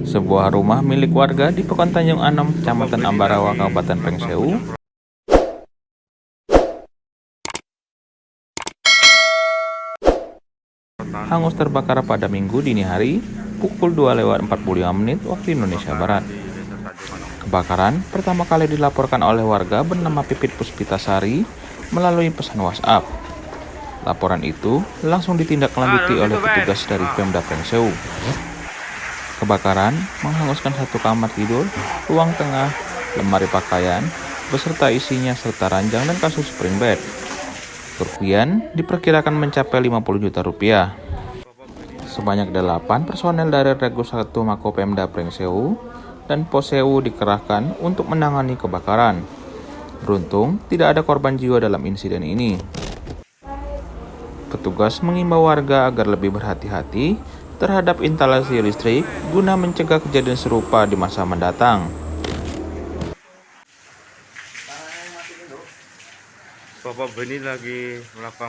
Sebuah rumah milik warga di Pekon Tanjung Anom, Kecamatan Ambarawa, Kabupaten Pringsewu, hangus terbakar pada Minggu dini hari pukul 2:45 waktu Indonesia Barat. Kebakaran pertama kali dilaporkan oleh warga bernama Pipit Puspitasari melalui pesan WhatsApp. Laporan itu langsung ditindaklanjuti oleh petugas dari Pemda Pringsewu. Kebakaran menghanguskan satu kamar tidur, ruang tengah, lemari pakaian, beserta isinya serta ranjang dan kasur spring bed. Kerugian diperkirakan mencapai 50 juta rupiah. Sebanyak 8 personel dari Regu 1 Makopemda Pringsewu dan Possewu dikerahkan untuk menangani kebakaran. Beruntung, tidak ada korban jiwa dalam insiden ini. Petugas mengimbau warga agar lebih berhati-hati terhadap instalasi listrik guna mencegah kejadian serupa di masa mendatang. Bapak Beni lagi melakukan